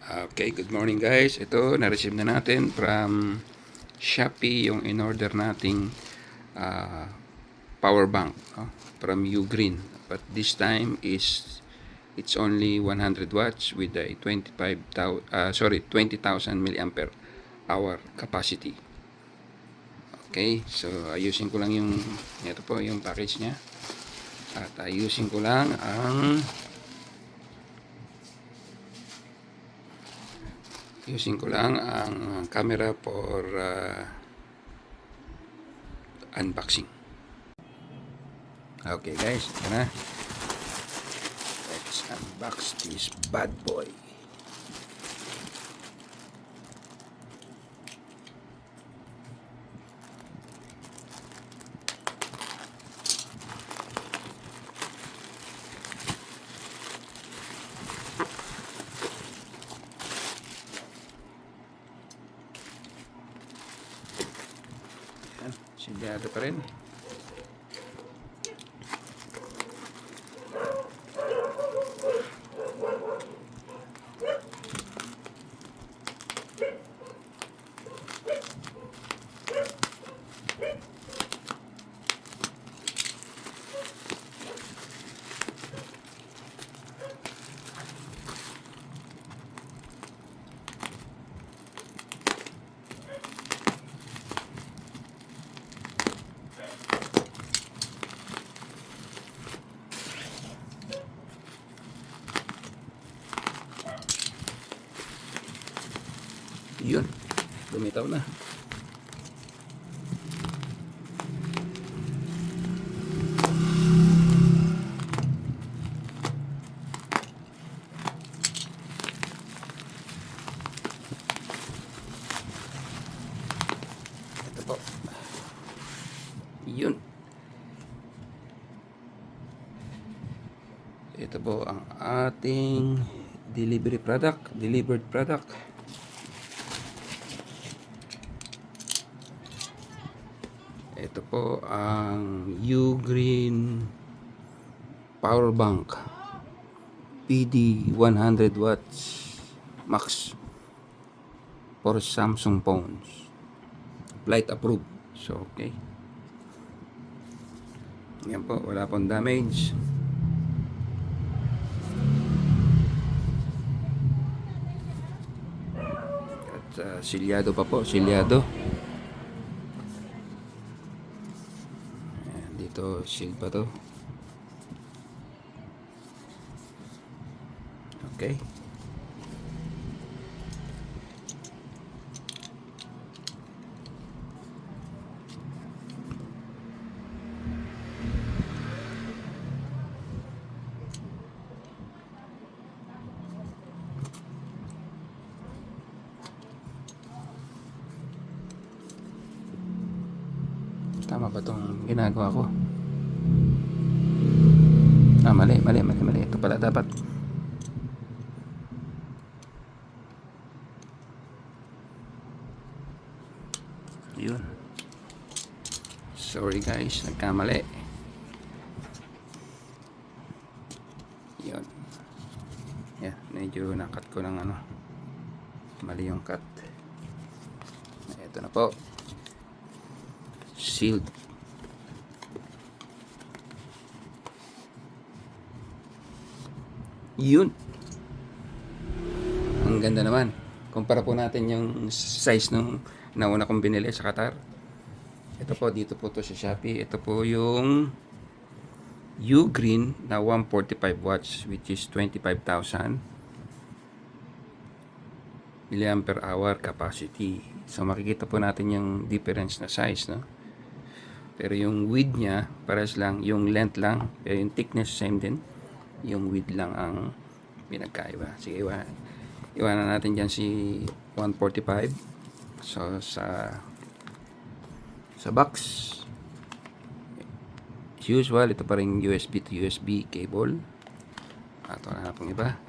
Okay, good morning guys. Ito, na-receive na natin from Shopee yung in-order nating power bank, no? From Ugreen. But this time is it's only 100 watts with a 20,000 milliampere hour capacity. Okay, so ayusin ko lang yung ito po yung package niya. At ayusin ko lang ang using ko lang ang camera for unboxing. Okay guys, ito na. Let's unbox this bad boy. Silyado pa rin. Yun, lumitaw na. Ito po. Yun. Ito po ang ating delivered product. Ito po ang Ugreen power bank PD 100 watts max for Samsung phones, flight approved. So okay, yan po, wala pong damage. At silyado pa po, silyado. Dito shield pa to. Okay. Tama ba itong ginagawa ko? Mali. Ito pala dapat. Yun. Sorry guys, nagkamali. Yun. Yeah, medyo nakat ko ng ano. Mali yung cut. Ito na po. Sealed. Yun. Ang ganda naman. Kumpara po natin yung size nung nauna kong binili sa Qatar. Ito po, dito po to sa Shopee. Ito po yung Ugreen na 145 watts, which is 25,000 milliampere hour capacity. So makikita po natin yung difference na size, no? Pero yung width niya pares lang, yung length lang, pero yung thickness same din. Yung width lang ang pinagkaiba. Sige, iwanan natin dyan si 145. So sa box as usual, ito pa rin USB to USB cable. At wala na pong iba.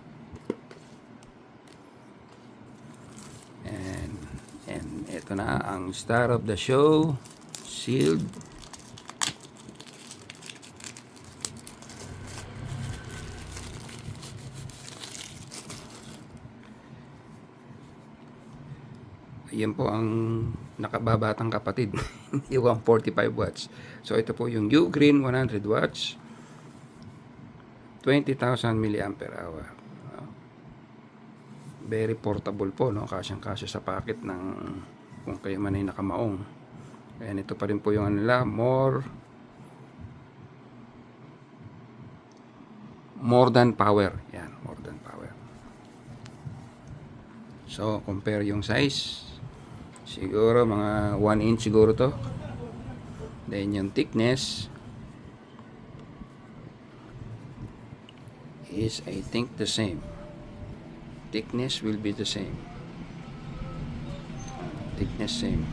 And ito na ang star of the show, sealed. yan po ang nakababatang kapatid. Yung 45 watts. So ito po yung Ugreen 100 watts, 20,000 milliampere hour. Very portable po, no? Kasyang-kasya sa pocket ng kung kayo man ay nakamaong. Ayan, ito pa rin po yung nila, more than power. Yan, more than power. So, compare yung size. Siguro mga 1 inch siguro to. Then yung thickness is, I think, the same. Thickness will be the same. Thickness same.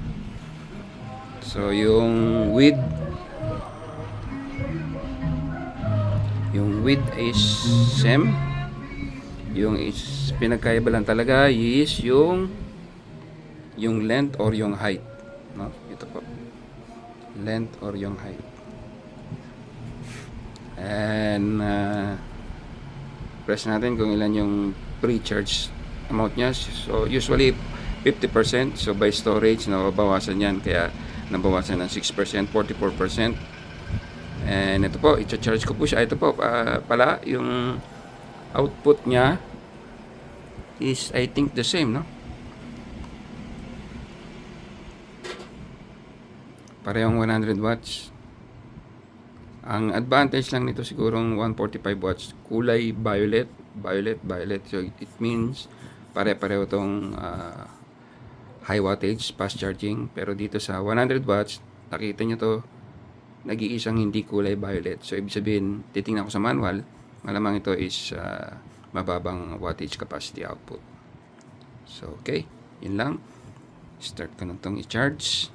So yung width is same. Yung is pinagkaiba lang talaga is yung length or yung height, no? Ito po, length or yung height. And press natin kung ilan yung pre-charge amount niya. So usually 50%. So by storage, nababawasan yan. Kaya nabawasan ng 6%, 44%. And ito po, i-charge ko po siya. Ito po, pala, yung output niya is, I think, the same, no? Parehong 100 watts. Ang advantage lang nito sigurong 145 watts. Kulay violet. So it means pare-pareho tong high wattage, fast charging. Pero dito sa 100 watts, nakita nyo to, nag-iisang hindi kulay violet. So ibig sabihin, titingnan ko sa manual, malamang ito is mababang wattage capacity output. So okay, yun lang. Start ko na itong i-charge.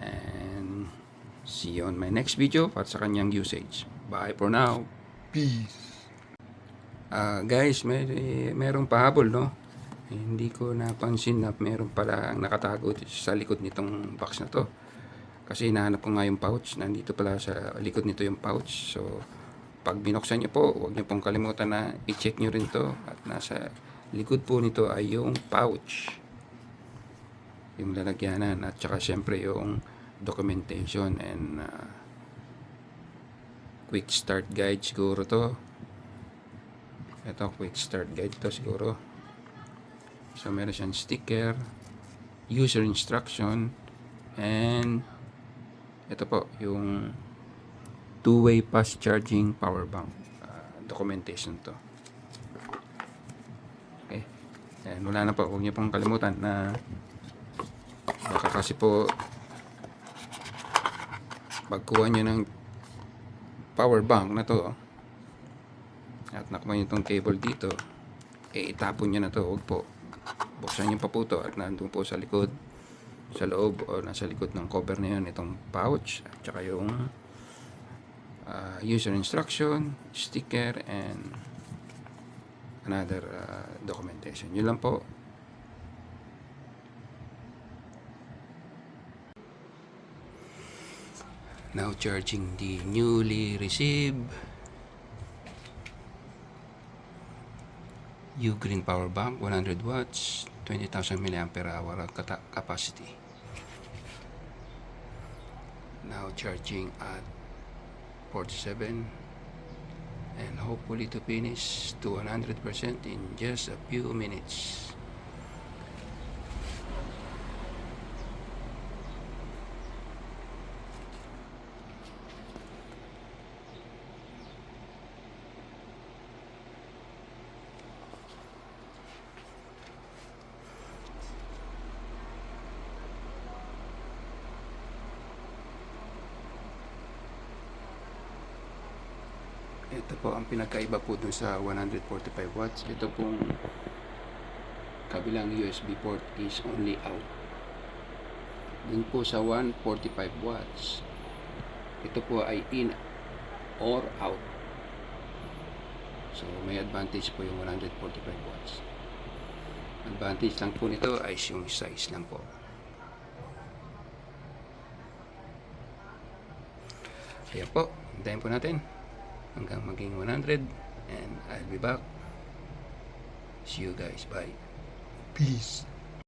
And see you on my next video para sa kanyang usage. Bye for now. Peace. Guys, merong pahabol, no? Hindi ko napansin na meron pala nakatago sa likod nitong box na to. Kasi hinahanap ko nga yung pouch. Nandito pala sa likod nito yung pouch. So, pag binuksan nyo po, huwag nyo pong kalimutan na i-check nyo rin to. At nasa likod po nito ay yung pouch. Yung lalagyanan. At saka syempre yung documentation and quick start guide siguro to. Ito, quick start guide to siguro. So, meron siyang sticker, user instruction, and ito po, yung two-way fast charging power bank documentation to. Okay. And wala na po, huwag niyo pong kalimutan na baka kasi po pagkuha niyo ng power bank na to at nakuha niyo itong cable dito, itapon niyo na to. Huwag po, buksan niyo pa po to at nandun po sa likod, sa loob o nasa likod ng cover na yun, itong pouch at saka yung user instruction, sticker, and another documentation. Yun lang po. Now charging the newly received Ugreen power bank, 100 watts, 20,000 milliampere hour capacity. Now charging at 47 and hopefully to finish to 100% in just a few minutes. Ito po ang pinagkaiba po dun sa 145 watts. Ito pong kabilang USB port is only out. Dun po sa 145 watts, ito po ay in or out. So may advantage po yung 145 watts. Advantage lang po nito ay yung size lang po. Kaya po, hintayin po natin hanggang maging 100 and I'll be back. See you guys. Bye. Peace.